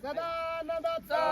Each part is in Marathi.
सदानंदाचा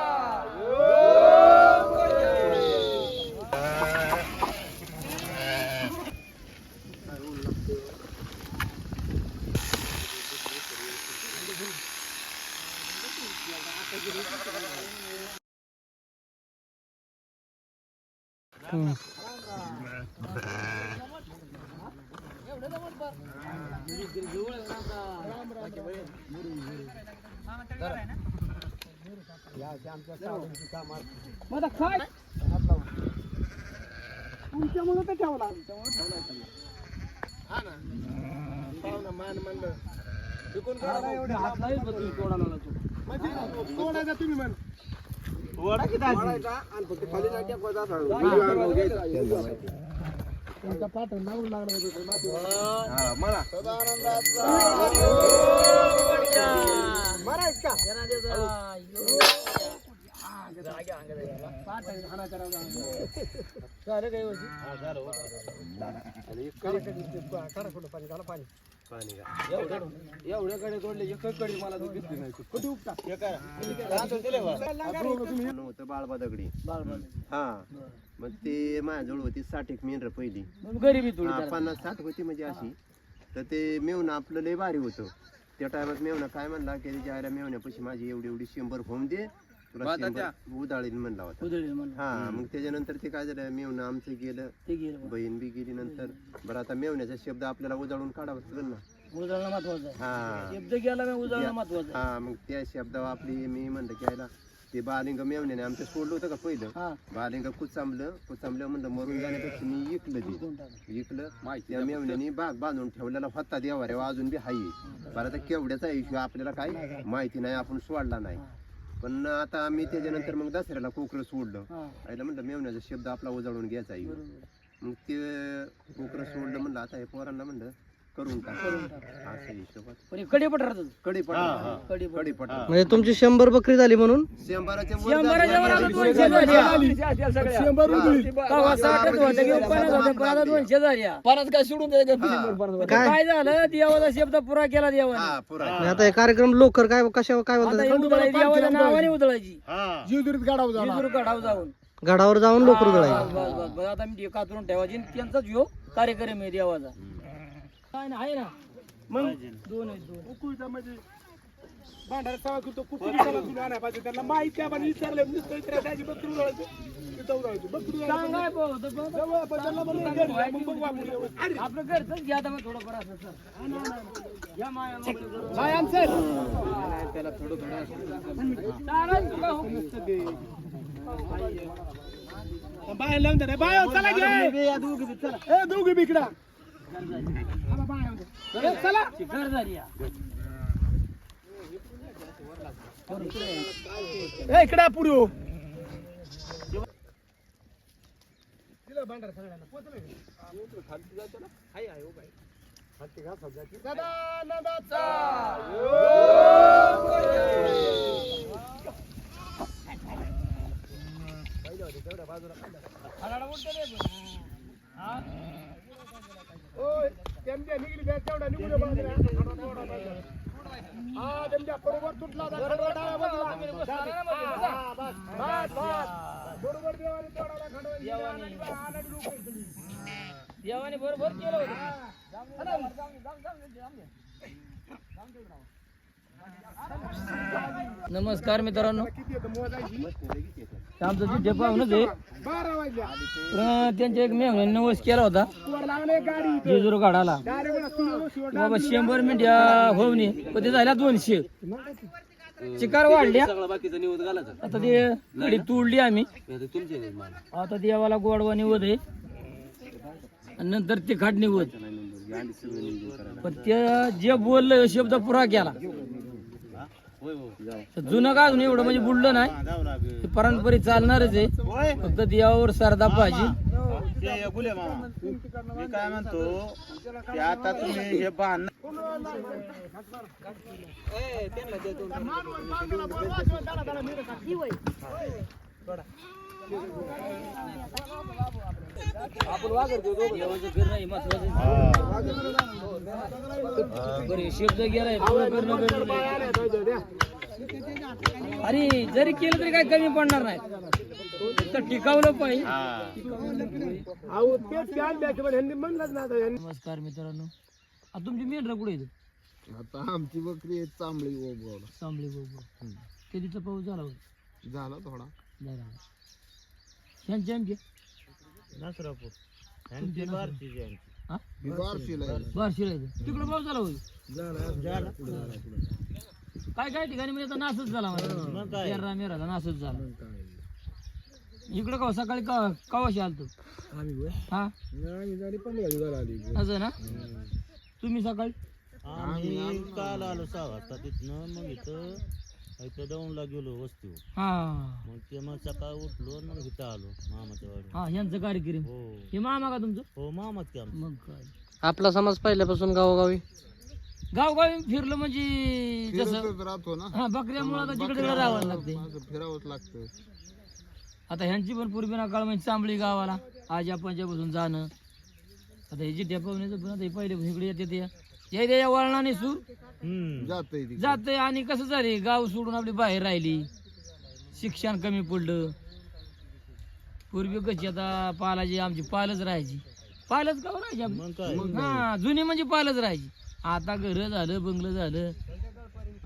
तुमच्यामुळे तर ठेवला हा ना पाहुणा मान म्हणलं एवढे हात नाही तोडायचा तुम्ही म्हण वडा किती आणि फक्त खाली नाही टाकवायचा तुमचा पाठ नाव लागला मला मरायच का एवढ्याकडे तोडले एककडे मला होतं बाळबा दगडी हा मग ते माझ्याजवळ होती 60 एक मेंढर पहिली गरीबी 50-60 होती म्हणजे अशी तर ते मेवणं आपलं लय भारी होतं त्या टायमात मेवणं काय म्हणला की त्याच्या आईला मेवण्यापाशी माझी एवढी 100 होम दे तुला 100 उधाळीन म्हणला होता हा मग त्याच्यानंतर ते काय झालं मेवणं आमचं गेलं बहीण बी गेली नंतर बरं आता मेवण्याचा शब्द आपल्याला उजाळून काढावा लागेल ना उजळणं महत्वाचं हा शब्द गेला मी उजळणं महत्वाचं हा मग त्या शब्द आपली मी म्हणलं की आयला ते बालिंग मेवण्याने आमचं सोडलं होतं का पहिलं बालिंग कुचांबलं म्हणलं मरून जाण्यापेक्षा मी इकलं त्या मेवण्याने बाग बांधून ठेवलेला होता देवाऱ्यावर अजून बी हाई बरं आता केवढ्याचा इश्यू आपल्याला काय माहिती नाही आपण सोडला नाही पण आता आम्ही त्याच्यानंतर मग दसऱ्याला कोकरं सोडलं आईला म्हणलं मेवण्याचा शब्द आपला उजाळून घ्यायचा आहे मग ते कोकरं सोडलं म्हणलं आता हे पोरांना म्हणलं करून टाक असं हिशोबात कडीपट म्हणजे तुमची 100 बकरी झाली म्हणून 100च्या काय सोडून काय झालं देवाचा शब्द पुरा केला देवाने आता हे कार्यक्रम लोकर काय कशावर काय बोलतात देवाच्या नावाने उधळायची गडाव जाऊन गडावर जाऊन लोकर उधळायची बस आता मी कातरून ठेवायची त्यांचाच ह्यो कार्यक्रम आहे देवाचा काय ना आहे ना मग दोन म्हणजे भांडारा सवा करतो कुठे आणायला पाहिजे त्यांना माहित काय पण विचारलं त्याची बकरी उडवायची आपलं घरच घ्या आता थोडंफार असं त्याला थोडं बाहेर लावून द्या बाय चला घे दोघी बिकडा चला घर झाली इकडे पुढे भांडार सगळ्यांना बरोबर तुटला बरोबर देवाने बरोबर केलं होतं नमस्कार मित्रांनो आमचं तिथे पाहुणच आहे त्यांच्या एक मेहमान नवस केला होता जेजूर काढाला बाबा 100 मिनिट होवनी पण ते झाल्या 200 चिकार वाढल्या आता ते गाडी तोडली आम्ही आता देवाला गोडवा निवद आहे आणि नंतर ते खाट निवद पण त्या जे बोललं शब्द पुरा केला जुनं का अजून एवढं म्हणजे बुडलं नाही परंपरे चालणारच आहे फक्त देवावर सरदा पाहिजे मी काय म्हणतो आता तुम्ही हे बांध आपण वागरतो देवाचं घर नाही महत्वाचं बरे शब्द गेलाय आणि जरी केलं तरी काही कमी पडणार नाही तर टिकावलं पाहिजे. नमस्कार मित्रांनो, आता तुमची मेंढर कुठे येते? आता आमची बकरी आहे चांबळी ओबगावला. चांबली बाबा कधीचा पाऊस झाला होता? झाला थोडा. झाला. त्यांची आमची नसरापूर हा? बारशीला आहे. बार्शीला येते. तिकडं पाऊस झाला होईल. काय काय ठिकाणी म्हणजे आता नासच झाला माझा मेराचा नासच झाला. इकडं का सकाळी कवाशी आलतो हा असं ना. तुम्ही सकाळी आम्ही काल आलो 6 वाजता तिथनं. मग इथं दौंडला गेलो वस्तीवर. हा मग ते मग सकाळ उठलो आणि मग इथं आलो मामाच्या वाडी. हा यांचं कार्यक्रम हो हे मामा का तुमचं? हो मामाच की आमचं. मग काय आपला समाज पहिल्यापासून गावोगावी गावगावी फिरलं म्हणजे जसं फिरतच राहतो ना. हा बकऱ्यामुळे आता जिकडे तिकडे राहावं लागते. माझं फिरावंच लागतं. आता ह्यांची पण पूर्वीना काळ म्हणजे चांबळी गावाला आजी पंजापासून जाणं. आता हे जिट्या पाहुण्याचं पण आता हे पहिले इकडे येते ते या वळणाने सूर जातंय ती. जाते. आणि कसं झाले गाव सोडून आपली बाहेर राहिली, शिक्षण कमी पडलं. पूर्वी कशी आता पालाची आमची पालच राहायची. पालच गाव राहायची आपली. मग काय हा जुनी म्हणजे पालच राहायची. आता घर झालं, बंगलं झालं,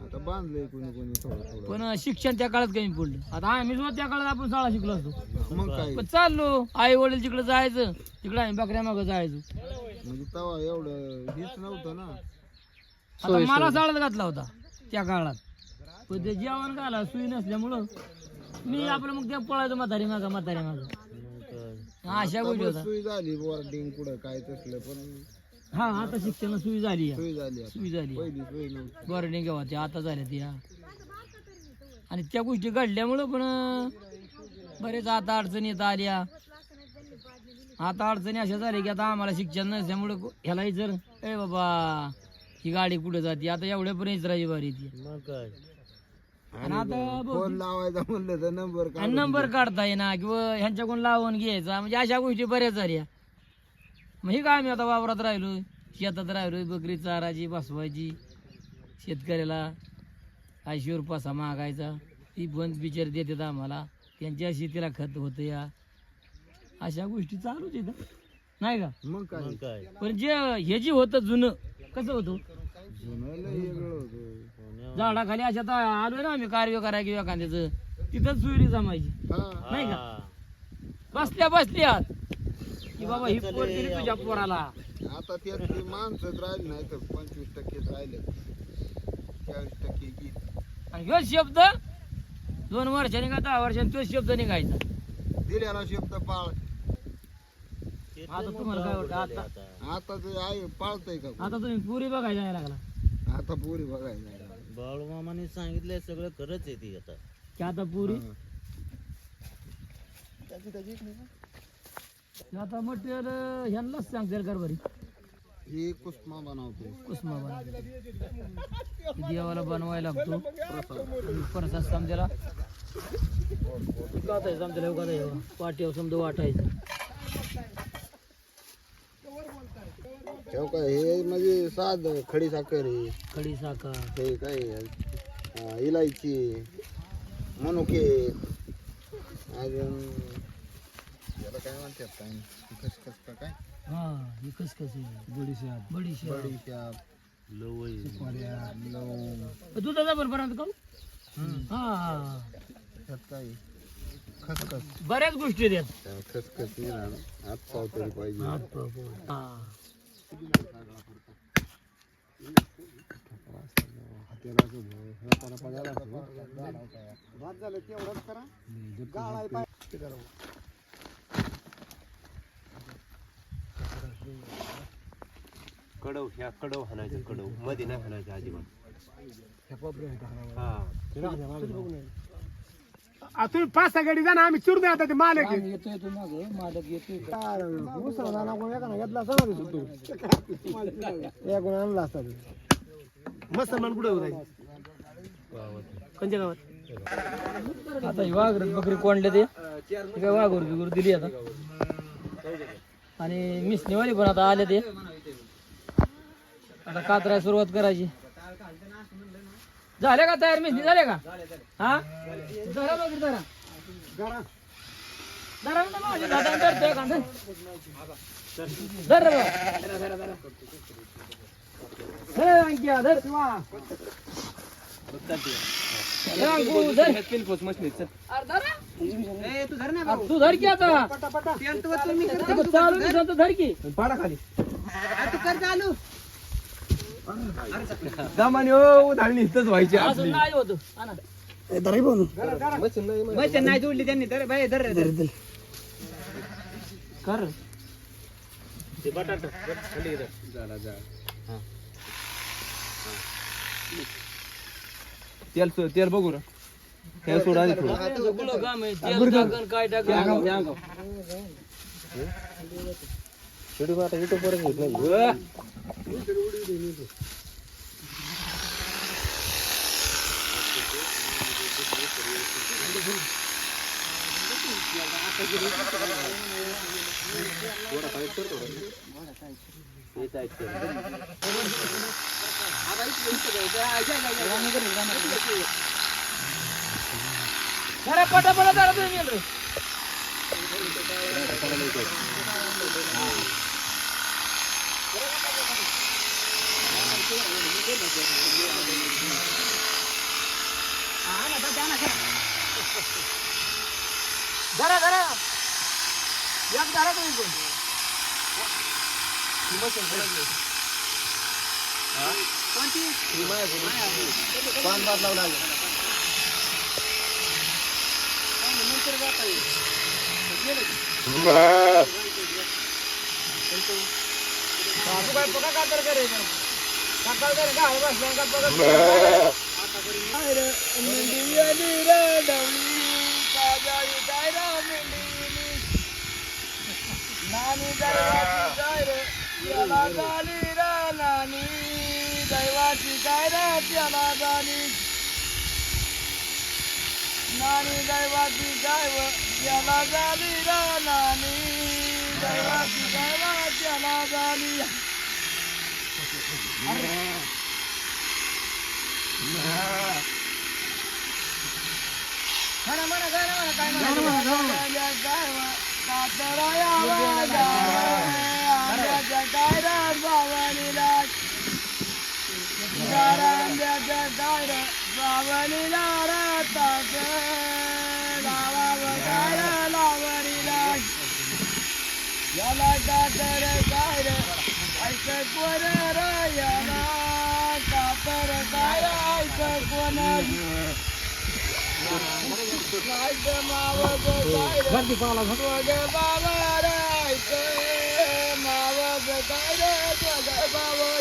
आता बांधलंय कोणी कोणी थोडं थोडं. पण शिक्षण त्या काळात कमी पडलं. आता आम्ही सुद्धा त्या काळात आपण शाळा शिकलो असतो. मग काय पण चाललो आई वडील तिकडे जायचं, तिकडे आम्ही बकऱ्या मागं जायचो. म्हणजे तेव्हा एवढं हेच नव्हतं ना. आता मला शाळेत घातला होता त्या काळात, पण ते जेवण घाला सुई नसल्यामुळं मी आपलं मग ते पळायचो म्हातारी मागं. मग काय अशा गोष्टी होता. सोय झाली बोर्डिंग पुढं काय तसलं पण हा आता शिक्षण सुई झाली आहे. सोय झाली आता. सुई झाली पहिली सोय नव्हती. बोर्डिंग घेवा त्या आता झाल्या त्या. आणि त्या गोष्टी घडल्यामुळं पण बरेच आता अडचणी येत आल्या. आता अडचणी अशा झाल्या की आता आम्हाला शिक्षण नसल्यामुळं ह्याला जर ए बाबा ही गाडी कुठे जाते आता एवढ्यापर्यंत राहायची बारी ती. मग काय आणि आता फोन लावायचा म्हणलं तर नंबर आणि नंबर काढता येईना किंवा ह्यांच्याकडून लावून घ्यायचा. म्हणजे अशा गोष्टी बऱ्याच झाल्या. मग हे काय आम्ही आता वावरात राहिलो, शेतात राहिलो, बकरी चारायची बसवायची, शेतकऱ्याला आयशीवर पासा मागायचा, ती बंद बिचार देतात आम्हाला, त्यांच्या शेतीला खत होतं या. अशा गोष्टी चालूच येतात नाही का. मग काय मग काय पण जे हे जे होतं जुनं कसं होतं, जुनं लय वेगळं होतं. झाडाखाली अशा आता आलोय ना आम्ही कार्य करायला किंवा एखाद्याचं तिथंच सुविरी जमायची हा. नाही का. हा. बसल्या की बाबा ही पोर दिली तुझ्या पोराला. आता त्यातली माणसंच राहिली नाही तर 25% राहिले, 40% गेली. आणि ह्यो शब्द 2 वर्षांनी का 10 वर्षांनी तो शब्द निघायचा. दिलेला शब्द पाळ. ते आता तर तुम्हाला काय वाटतं झाले आता आता ते आहे पाळतंय का कोण? आता तुम्ही पुरी बघायला जायला लागला आता पोरी बघायला नाही. बाळूमामाने सांगितलंय सगळं खरंच आहे ती आता. की आता पुरी हा. आता मटेरियल ह्यांनाच सांगते कारभारी ही कुस्मा बनवतो. कुसमा देवाला बनवायला लागतो. प्रसाद समजायला पाट्यावर समजा वाटायचं. ठेव काय हे म्हणजे साध खडी साखर आहे. खडी साखर हे काय इलायची, मनुके, अजून याला काय म्हणतात काय खसखस का काय, हा ही खसखस बडीशाप बडीशाप, लवई सुपाऱ्या, लवंग, दुधाचा पण पर्यंत करू. हा त्यात काय खसखस. बऱ्याच गोष्टी आहेत. त्या खसखस नाही ना, हात पाव तरी पाहिजे. हा कडव ह्या कडव हाणायचं, कडव मध्ये नाही हाणायचं अजिबात. हा तुम्ही 5-6 गाडी जा ना, आम्ही चिरून आता ते मालक आहे. येतोय तो मागं मालक येतोय. मस्त मन कुठे होता कोणत्या गावात आता ही वाघर बकरी कोंडले ते काय वाघोर बिगोर दिली आता. आणि मिसनीवाली पण आता आले ते आता कातराय सुरुवात करायची. झाल्या का तयार मेहंदी झाल्या का हा धरा बघ धरा धरा म्हणतो माझ्या हाताने धरतोय का धर धर अंकिया धर तू धर की आता चालू धर की पाडा खाली दामाने उधाळणी इथंच व्हायची असं नाही होत नाही जोडली त्यांनी तर बाई धर कर तेल बघू ना तेल सोडा आधी थोडं. काय टाकून पटा जरा तुम्ही रे धरा धरा एक धरा तुम्ही पण दैवाची काय रे त्याला गाणी नानी दैवाची गायव त्याला गाली रा नानी दैवाची गायव त्याला गाली म्हणा म्हणा गाणं काय म्हणा गायव कातराया वाजा आंब्याच्या कायरात बावलीला आंब्याच्या कायरात बावलीला राहतात गावावर लावरीला याला कातर कायर ऐक कोण याला कातर काय ऐक कोण मावग कायर बाबा ऐक मावग कायर बाबा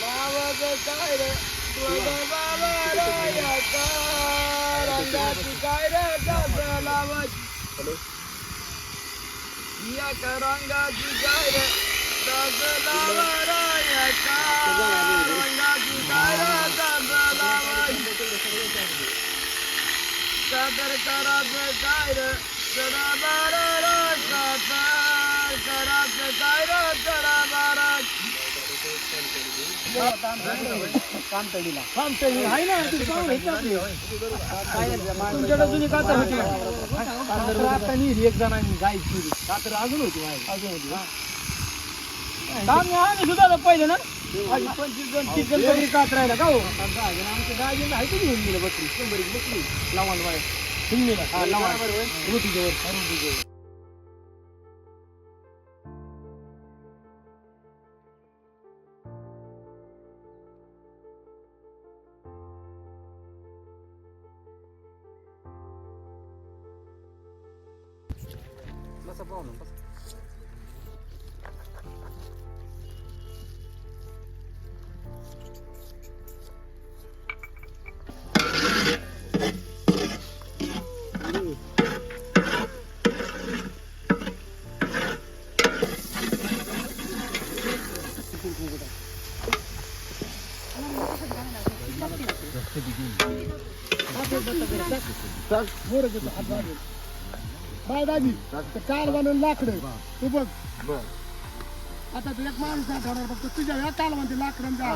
मावग कायर बाबा रंगाची कायर लावत एक रंगाची कायर लावर रंगाची कायर लावत कातर कराच कायर चढा बार कातर कराच कायर चढा बार कामतळी आहे ना तुमच्याकडे जुनी कातर होती आता नाही एक जणांनी गायची कातर अजून होती अजून होती काम आम्ही सुद्धा पहिले ना 25 जण 30 जण तरी कात राहिला का हो आमच्या गायजीला आहे तुम्ही घेऊन गेलं बकरी 100 बकरी लावण बाय तुम्ही लावण रोटीच्यावर बाय दादी 4 बनून लाकडं तू बघ आता तू एक माणूस आठवणार फक्त तुझ्या वेळा काल म्हणते लाकडं जा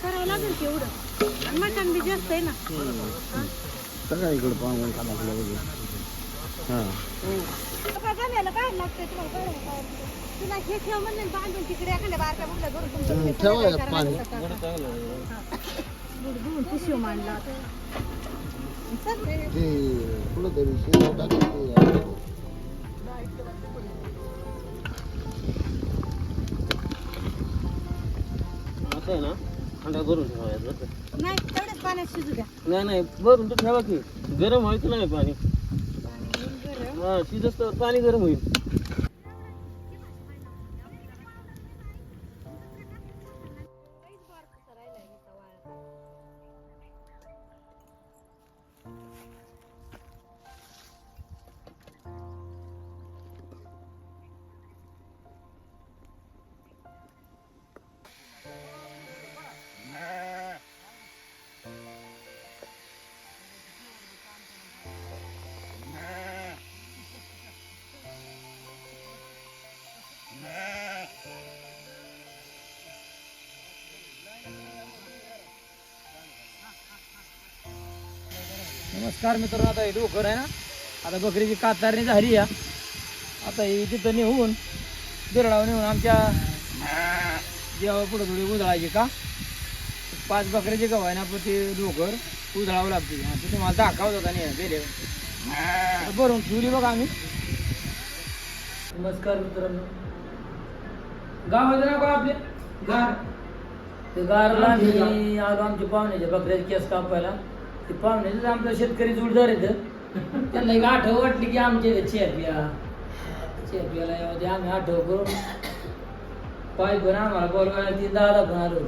करावं लागेल की एवढं आणि मटण बी जास्त आहे ना सगळ्या इकडे पाहून काढा हां काय झालेलं काय लागतंय तुम्हाला कळलं काय तुला हे ठेव म्हणले बांधून तिकडे एखाद्या बारक्या बुडल्या धरून तुमचं ठेवा पाणी बुडबुडून पिशवी मांडला ते कुठंतरी शेण टाकलं आता आहे ना अंडा भरून ठेवायचं नाही तेवढ्याच पाण्यात शिजू द्या नाही नाही भरून तर ठेवा की गरम व्हायचं नाही पाणी गरम हा शिजत पाणी गरम होईल नमस्कार मित्रांनो, आता हे डोकर आहे ना, आता बकरीची कातारणी झाली या. आता ही तिथं नेऊन बिरडावर नेऊन आमच्या देवा पुढे थोडी उधळायची का 5 बकऱ्याचे गव आहे ना, पण ते डोकर उधळावं लागते. ते तुम्हाला दाखवत होता नाही गेले भरून ठेवली बघा आम्ही. नमस्कार मित्रांनो, गावाचं नाव का आपले गार, ते गारला आम्ही आलो आमच्या पाहुण्याच्या बकऱ्याचे केस कापायला. ते पाहुण्याचे आमचा शेतकरी जोडदार येतं, त्यांना एक आठव वाटली की आमच्या चेपियाला यावं, आम्ही आठव करून पाय पण आम्हाला बोलवायला ती दादा पण आलो.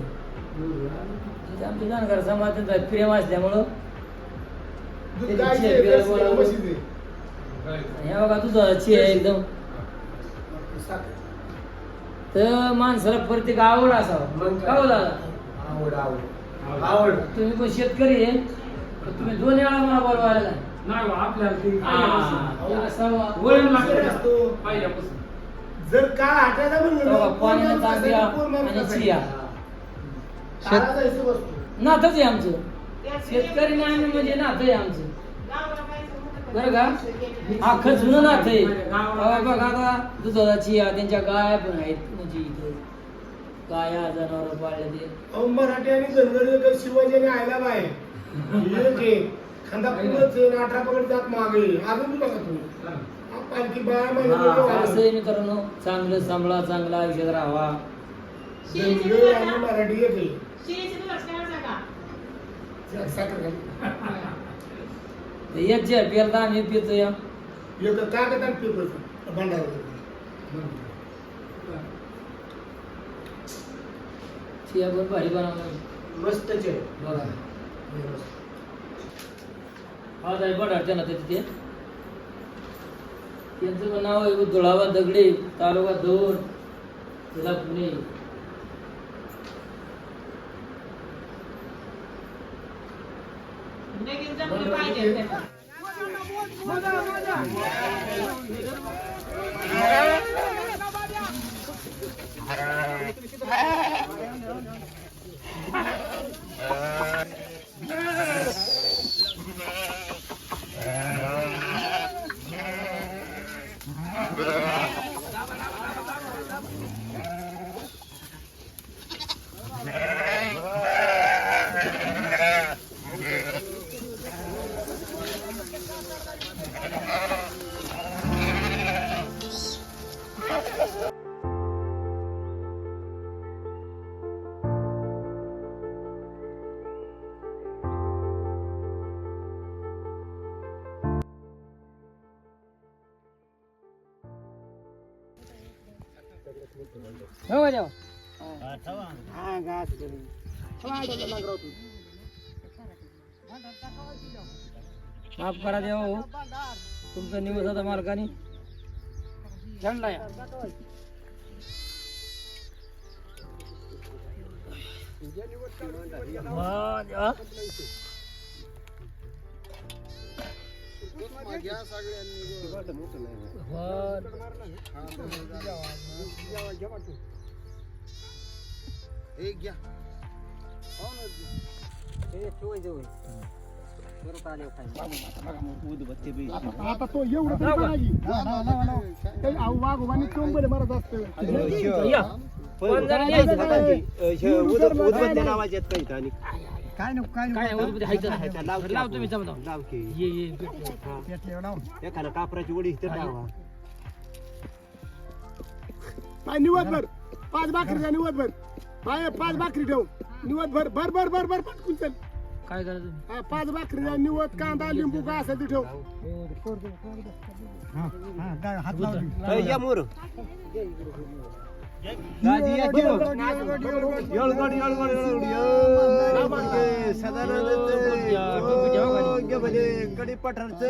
आमच्या जाणकार समाज त्यांचा प्रेम असल्यामुळं हे बघा तुझा चे एकदम तर माणसाला प्रत्येक आवड असावं. का हो दादा? आवड. तुम्ही पण शेतकरी आहे, तुम्ही 2 वेळा मला बोलवायला नाही जर काय आठवलं पाण्याला तांब्या आणि चिया नातच आहे आमचं. शेतकरी नाही म्हणजे नातं आहे आमचं, बरं का? अख्खं जुनं नातं आहे. बघा आता दुधाचा चिया, त्यांच्या गाय पण आहेत, म्हणजे इथं गाया जनावर पाळले ते. मराठी आणि धनगर शिवाजी आणि आयला बाय खांदा पूर्णच 18 पकड जात मागे अजून बघा तुम्ही पालखी असं आहे मित्रांनो, चांगलं सांभाळा, चांगला आयुष्यात राहावा. मराठी येते याच्या पेरता आम्ही पितो या काय करतात पेपर भंडारा चिया पण भारी बनवलं मस्त बघा. आज आहे बडाडच्या ना तिथे, त्यांचं पण नाव आहे धुळावा दगडे, तालुका दौंड, जिल्हा पुणे. हो जाऊ माफ करा देवा हो, तुमचा निवास आता मालकाने थंड आहे. आता तो एवढं तरी पाहिजे. ते वाघोबाने चोंबले मारत असतं. पण जरा न्यायचं ना. काय नको काय काय उद्या हायचं नाही. लाव तुम्ही जमता. ये ये एखादा कापराची वडी तर लावा. पाय निवड भर 5 भाकरी निवड भर पाय 5 भाकरी ठेव निवड भर भर भर भर भर पटकून चल. काय करायचं 5 भाकरी निवड कांदा लिंबू काय असेल ते ठेव. या मोर गडी पठारच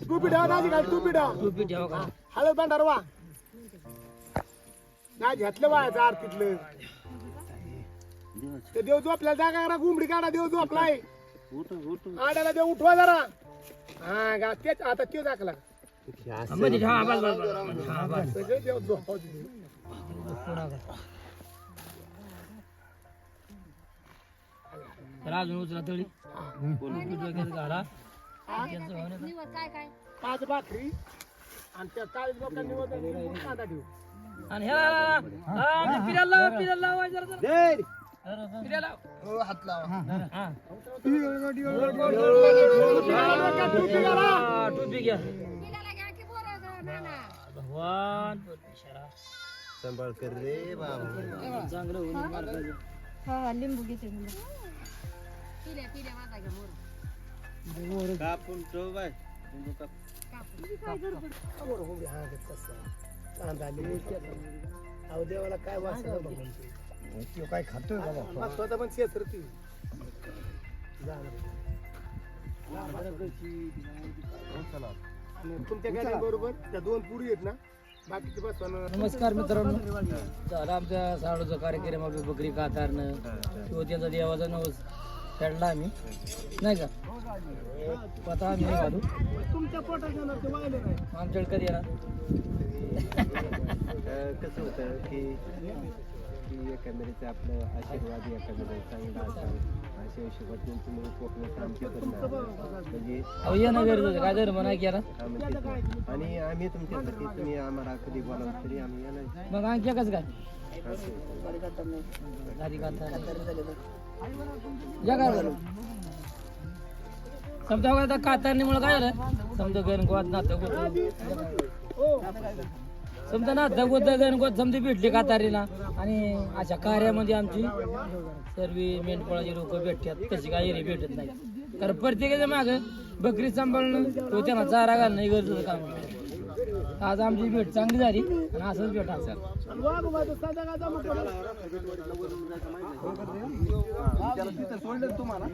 टोपी ठेवा दाजी काय टोपी ठेवा टोपी ठेवा का हळद भांडार वा नाही घेतलं वायाचं आरतीतलं ते देव झोपल्या जागा करा घुमडी काढा देव झोपलाय आड्याला देव उठवा जरा हा गा तेच आता ते दाखला मध्ये ठेवा बस बस हा बस सगळे देव झोपाव तर अजून उचला तळी घाला निवड काय काय 5 भाकरी आणि त्या 40 लोकांनी निवड कांदा ठेव आणि ह्याला पिऱ्याला लावायचं जरा पिऱ्याला हात लावा हा टोपी टोपी घ्या पिल्याला घ्या की बोरा नाना भगवान सांभाळ कर रे बाबा. चांगलं होईल मार्गाचं. हा लिंबू घेते मुलं पिल्या पिल्या माझा घ्या मोर कापून ठेव बाय. कांदा लिंबू अहो देवाला काय वाचलं काय खातोय बाबा स्वतः पण शेत तुमच्या गाडी बरोबर त्या 2 पुरी आहेत ना बाकीचे बस नमस्कार मित्रांनो झाला आमच्या साडूचा कार्यक्रम आपली बकरी कातारणं किंवा त्याचा देवाचा नवस फेडला आम्ही नाही का आता आम्ही घालू तुमच्या पोटात जाणार ते वाहिले नाही आमच्याकडे कधी येणार कसं होतं की एकंदरीत आपलं आशीर्वाद एकंदरीत चांगला असावं अशा हिशोबातून तुम्ही कोकणात आमच्या म्हणजे अहो येणं गरजेचं काय धर्म नाही केला आणि आम्ही तुमच्यासाठी तुम्ही आम्हाला कधी बोलावं तरी आम्ही येणार. मग आणखी कसं काय गाडी काता या काय बरं समजा आता कातारणीमुळे काय झालं समजा गणगोत नातं होतं समजा ना दगोत गणगोत समजा भेटली कातारीला आणि अशा कार्यामध्ये आमची सर्व मेंढपाळाची लोक भेटतात तशी काही एरी भेटत नाही कारण प्रत्येकाच्या मागं बकरी सांभाळणं तो त्यांना चारा घालणं हे गरजेचं काम आहे. आज आमची भेट चांगली झाली आणि असंच भेट असेल सोडलं तुम्हाला